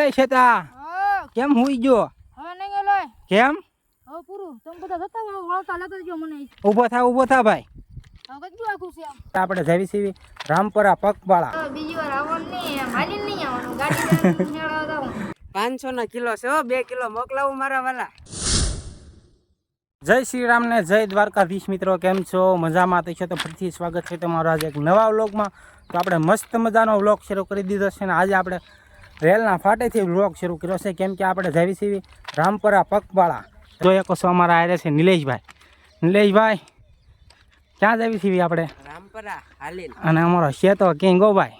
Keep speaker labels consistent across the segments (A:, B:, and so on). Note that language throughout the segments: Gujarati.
A: એલે છેતા કેમ હુઈ ગયો?
B: હવે નહીં એલોય
A: કેમ
B: હવે પૂરું તમે બધા જતા વાળતા લગત જો મને
A: ઊભો થા ભાઈ.
B: હવે કઈ આખું છે આમ
A: આપણે જવી સીવી રામપરા પગપાળા.
B: બીજી વાર આવવાનું નહીં એમ હાલીને નહીં આવવાનું ગાડી મેળવતા હું
C: 500 ના કિલો છે હો 2 કિલો મોકલાવું મારા વાલા.
A: જય શ્રી રામ ને જય દ્વારકાધીશ મિત્રો, કેમ છો? મજામાં તો છો તો ફરીથી સ્વાગત છે તમારું આજે એક નવા વ્લોગમાં. તો આપણે મસ્ત મજાનો વ્લોગ શરૂ કરી દીધો છે ને આજે આપણે રેલના ફાટેથી વ્લોગ શરૂ કર્યો છે, કેમ કે આપણે જવી સીવી રામપરા પગપાળા. જોઈ શકો છો અમારા આરે છે નિલેશભાઈ ક્યાં જવી સીવી આપણે?
C: રામપરા હાલીન.
A: અને અમારો શેતો કિંગોભાઈ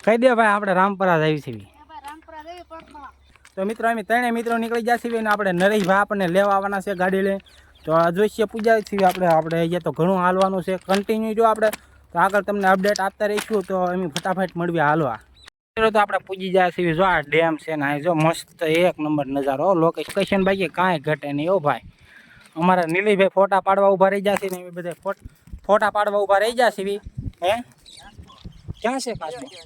A: કહી દે ભાઈ આપણે રામપરા જવી સીવી.
B: રામપુરા દેવી પગમાં
A: તો મિત્રો અમે ત્રણેય મિત્રો નીકળી ગયા છીએ ને આપણે નરેશભાઈ આપણને લેવા આવવાના છે ગાડી લઈને. તો આ જોઈશે પૂજા છીએ આપણે અહીંયા તો ઘણું હાલવાનું છે કન્ટિન્યુ. જો આપણે તો આગળ તમને અપડેટ આપતા રહીશું તો અમે ફટાફટ મળવી હાલવા. તો આપણે પૂજી જાય છીએ. જો આ ડેમ છે ને જો મસ્ત એક નંબર નજારો લોકેશન બાકી કાંઈ ઘટે નહીં. ઓ ભાઈ અમારા નીલેશભાઈ ફોટા પાડવા ઊભા રહી જશે ને એ બધા ફોટા પાડવા ઊભા રહી જશે. હે ક્યાં છે કાચબા?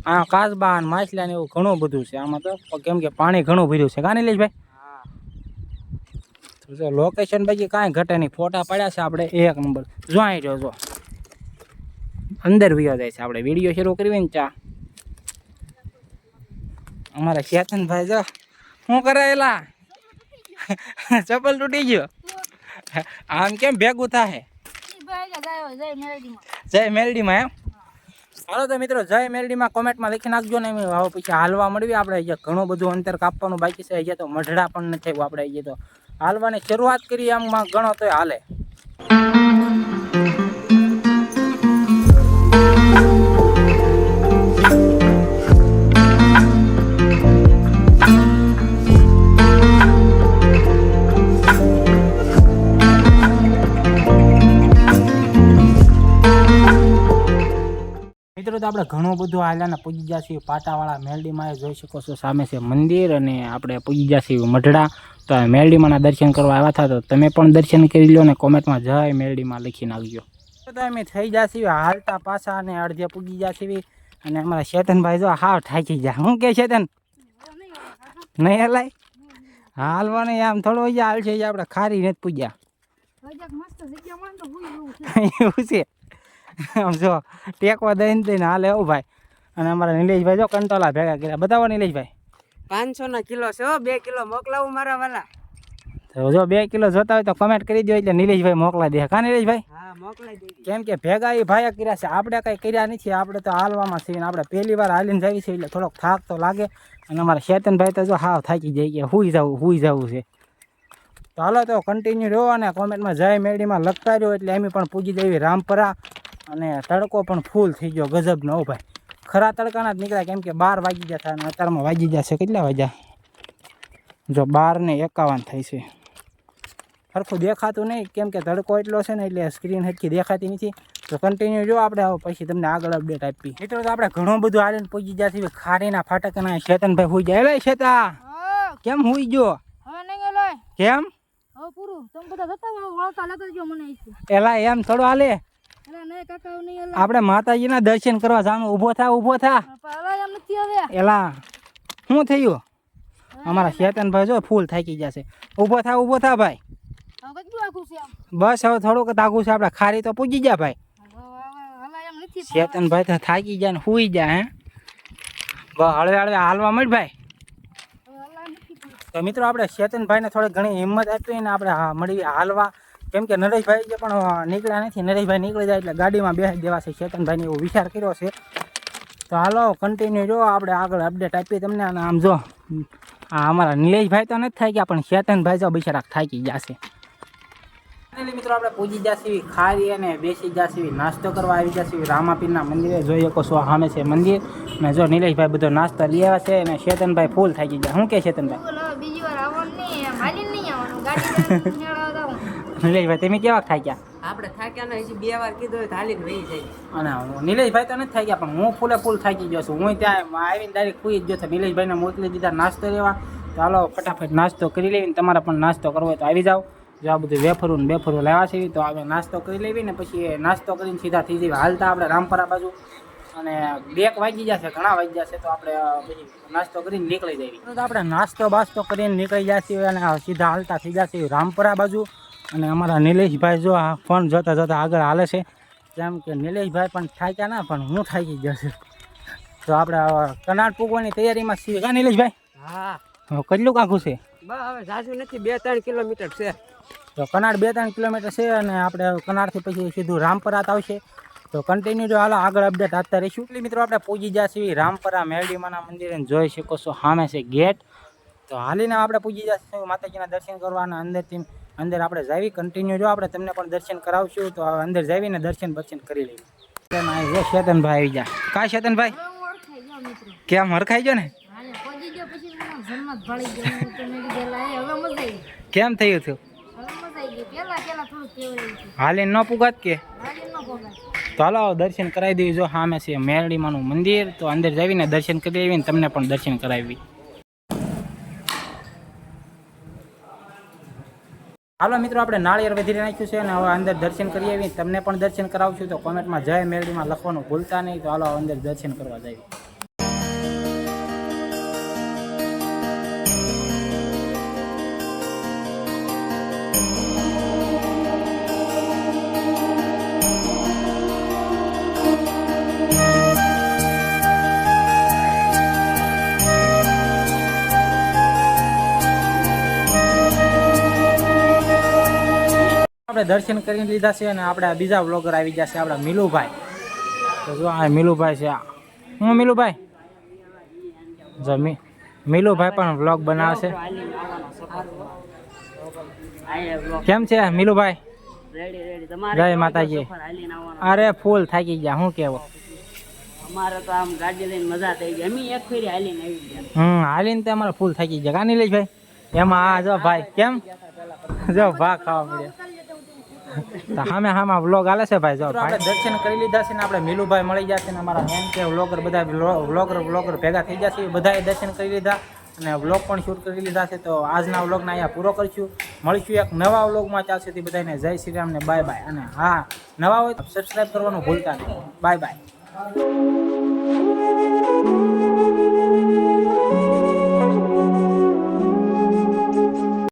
A: હા કાચબા ને માછલા ને એવું ઘણું બધું છે આમાં તો, કેમ કે પાણી ઘણું ભર્યું છે કા નીલેશભાઈ? તો જો લોકેશન બાકી કાંઈ ઘટે નહીં. ફોટા પાડ્યા છે આપણે એક નંબર. જો અહીં રહ્યો જો અંદર વિયો જાય છે. આપણે વિડીયો શરૂ કરવી ને ચા અમારા ચેતનભાઈ જો શું કરાયેલા ચપ્પલ તૂટી ગયો. આમ કેમ ભેગું થાય? જય મેલડીમાં એમ. હાલો તો મિત્રો જય મેલડીમાં કોમેન્ટમાં લખી નાખજો ને. હવે પછી હાલવા મળવી આપણે. અહીંયા ઘણું બધું અંતર કાપવાનું બાકી છે. અહીંયા તો મઢડા પણ નથી થયું. આપણે અહીંયા તો હાલવાની શરૂઆત કરી આમમાં ગણો તો હાલે. મિત્રો તો આપણે ઘણું બધું હાલ્યાને પૂજી ગયા છીએ પાટાવાળા મેલડીમાં. જોઈ શકો છો સામે છે મંદિર અને આપણે પૂજી ગયા છીએ મઢડા. તો મેલડીમાંના દર્શન કરવા આવ્યા હતા તો તમે પણ દર્શન કરી લો ને કોમેન્ટમાં જય મેલડીમાં લખી નાખજો. તો અમે થઈ ગયા છીએ હાલતા પાછા અને અડધે પૂજી ગયા છીએ. અને અમારા ચેતનભાઈ જો હાવ થાકી ગયા. શું કે ચેતન નહીં હલાય હાલવા નહીં આમ થોડો હાલ છે આપણે ખારી નથી પૂજ્યા એવું છે. આમ જો ટેકવા દઈને હાલે એવું ભાઈ. અને અમારા નિલેશભાઈ જો કંટોલા ભેગા કર્યા. બતાવો નિલેશભાઈ.
C: 500 ના કિલો છે હો 2 કિલો મોકલાવું મારા વાલા.
A: તો જો 2 કિલો જોતા હોય તો કમેન્ટ કરી દો એટલે નિલેશભાઈ મોકલા દે. કા નિલેશભાઈ?
C: હા મોકલાઈ દેજો.
A: કેમ કે ભેગા એ ભાઈ કર્યા છે, આપણે કંઈ કર્યા નથી. આપણે તો હાલવામાં છીએ ને આપણે પહેલી વાર હાલીને જઈએ છીએ એટલે થોડોક થાક તો લાગે. અને અમારા ચેતનભાઈ તો જો હાવ થાકી જાય કે હુઈ જવું છે. તો હાલો તો કન્ટિન્યુ રહો અને કોમેન્ટમાં જય મેરડીમાં લખતા રહ્યો એટલે એમ પણ પૂજી દેવી રામપરા. અને તડકો પણ ફૂલ થઈ ગયો ગજબનો. ઓ ભાઈ ખરા તડકાના જ નીકળ્યા, કેમ કે 12 વાગી ગયા હતા અને અત્યારમાં વાગી જશે કેટલા વાગ્યા? જો 12:51 થઈ છે. સરખું દેખાતું નહીં કેમ કે તડકો એટલો છે ને એટલે સ્ક્રીન હરખી દેખાતી નથી. તો કન્ટિન્યુ જો આપણે આવો પછી તમને આગળ અપડેટ આપી. મિત્રો તો આપણે ઘણું બધું હાલીને પૂજી ગયા છીએ ખારીના ફાટકના. ચેતનભાઈ હુઈ જાય. એલે છેતા કેમ હુઈ ગયો?
B: હવે નહીં એલોય
A: કેમ
B: હવે પૂરું તમે બધા જતા વાળતા લગત જો મને
A: એલા એમ થોડું હાલે.
B: નહીં કાકા નહીં એલા
A: આપણે માતાજીના દર્શન કરવા જવાનું. ઊભો થા
B: એમ નથી હવે
A: એલા શું થયું? અમારા ચેતનભાઈ જો ફૂલ થાકી જશે. ઊભો થા ભાઈ.
B: હવે કઈ આખું છે આમ
A: બસ હવે થોડુંક તાગું છે. આપણે ખારી તો પૂજી ગયા ભાઈ.
B: હલા એમ નથી
A: ચેતનભાઈ તો થાકી જાય ને હુઈ જાય. હે બસ હળવે હાલવા મળ ભાઈ. તો મિત્રો આપણે ચેતનભાઈને થોડી ઘણી હિંમત આપી ને આપણે મળી હાલવા. કેમ કે નરેશભાઈ જે પણ નીકળ્યા નથી. નરેશભાઈ નીકળી જાય એટલે ગાડીમાં બેસી દેવા છે ચેતનભાઈને એવો વિચાર કર્યો છે. તો હાલો કન્ટિન્યુ જો આપણે આગળ અપડેટ આપીએ તમને. અને આમ જો અમારા નિલેશભાઈ તો નથી થઈ ગયા પણ ચેતનભાઈ જો બિચારા થાકી જશે. મિત્રો આપણે પૂજી જશે ખારી અને બેસી જશે નાસ્તો કરવા આવી જશે રામાપીરના મંદિરે. જોઈ શકો છો સામે છે મંદિર. અને જો નિલેશભાઈ બધો નાસ્તો લઈ આવ્યા છે અને ચેતનભાઈ ફૂલ થાકી ગયા. શું કે ચેતનભાઈ?
B: બીજી વાર આવવાનું નહીં એમ હાલીને નહીં આવવાનું ગાડી મેળવતા હું
A: નિલેશભાઈ તમે કેવા થાક્યા?
C: આપણે થાક્યા ને હજી 2 વાર કીધું હોય તો હાલીને વહી જાય.
A: અને નિલેશભાઈ તો નથી થાક્યા પણ હું ફૂલ થાકી ગયો છું. હું ત્યાં આવીને ડાયરેક્ટ ખુઈ જ ગયો હતો. નિલેશભાઈને મોકલી દીધા નાસ્તો લેવા. ચાલો ફટાફટ નાસ્તો કરી લેવી. તમારે પણ નાસ્તો કરવો હોય તો આવી જાઓ. જો આ બધું વેફરું ને બેફરું લાવ્યા છે તો આપણે નાસ્તો કરી લેવી ને પછી નાસ્તો કરીને સીધા થઈ જઈએ હાલતા આપણે રામપરા બાજુ. અને 2 વાગી જશે, ઘણા વાગી જશે, તો આપણે પછી નાસ્તો કરીને નીકળી જઈએ. તો આપણે નાસ્તો બાસ્તો કરીને નીકળી જઈએ અને સીધા હાલતા થઈ જશે રામપરા બાજુ. અને અમારા નિલેશભાઈ જો આ ફોન જોતા જોતા આગળ હાલે છે, કેમ કે નિલેશભાઈ પણ થાક્યા ના, પણ હું થાકી ગયો છું. તો આપણે કનાડ પૂગવાની તૈયારીમાં છીએ કા નિલેશભાઈ?
C: હા
A: કેટલું કાંકું છે?
C: બસ હવે જાજુ નથી, 2-3 કિલોમીટર છે.
A: તો કનાડ 2-3 કિલોમીટર છે અને આપણે કનાડથી પછી સીધું રામપરા આવશે. તો કન્ટિન્યુ જો હાલો આગળ અપડેટ આપતા રહીશું. એટલે મિત્રો આપણે પહોંચી ગયા છીએ રામપરા મેરડીમાના મંદિરે. જોઈ શકો છો સામે છે ગેટ. તો હાલીને આપણે પહોંચી જઈશું માતાજીના દર્શન કરવાના. અંદર આપણે જાવી કન્ટિન્યુ જો આપણે તમને પણ દર્શન કરાવશું. તો અંદર જાવીને દર્શન કરી લઈએ. શેતનભાઈ આવી ગયા. કા શેતનભાઈ
B: હવે હું ઓળખાઈ ગયો મિત્રો.
A: કેમ હરખાઈ ગયો ને?
B: હાલે પહોંચી ગયો પછી મને જન્નત ભાળી ગયો. હું તો મેં કીધું લા, હવે મજા આવી.
A: કેમ થયું હતું?
B: હવે મજા આવી ગઈ. પેલા થોડું કેવડાવી હતું.
A: હાલીને ન પુગાત કે?
B: હાલી ન પોગાય.
A: તો હાલો દર્શન કરાવી દઈએ. જો સામે છે મેરડીમાનું મંદિર. તો અંદર જાવીને દર્શન કરી આવીને તમને પણ દર્શન કરાવી. હાલો મિત્રો આપણે નાળિયેર વધીને નાખ્યું છે અને હવે અંદર દર્શન કરી આવીને તમને પણ દર્શન કરાવશું. તો કોમેન્ટમાં જય મેરડીમાં લખવાનું ભૂલતા નહીં. તો હાલો અંદર દર્શન કરવા જઈએ. આપણે દર્શન કરી લીધા છે અને આપણે બીજા વ્લોગર આવી જશે, આપણા મિલુભાઈ. તો જો આ મિલુભાઈ છે. હું મિલુભાઈ જો મિલુભાઈ પણ વ્લોગ બનાવે છે. કેમ છે મિલુભાઈ? જય માતાજી. અરે ફૂલ થાકી ગયા, શું કેવો?
C: અમારે તો આમ ગાડી લઈને મજા થઈ ગઈ. અમે એક ફેરી હાલીને આવી ગયા.
A: હાલીને તો અમારે ફૂલ થાકી ગયા કા નિલેશભાઈ? એમાં આ જો ભાઈ કેમ જો ભાગ ખાવા મળ્યા. સામે વ્લોગ હાલે છે ભાઈ. જો આપણે દર્શન કરી લીધા છે ને આપણે મિલુભાઈ મળી જશે ને અમારા મેન કે વ્લોગર બધા વ્લોગર ભેગા થઈ જશે. બધાએ દર્શન કરી લીધા અને વ્લોગ પણ શૂટ કરી લીધા છે. તો આજના વ્લોગને અહીંયા પૂરો કરીશું. મળીશું એક નવા વ્લોગમાં. ચાલશે તે બધાને જય શ્રી રામ ને બાય બાય. અને હા, નવા હોય તો સબસ્ક્રાઈબ કરવાનું ભૂલતા નહીં. Bye bye.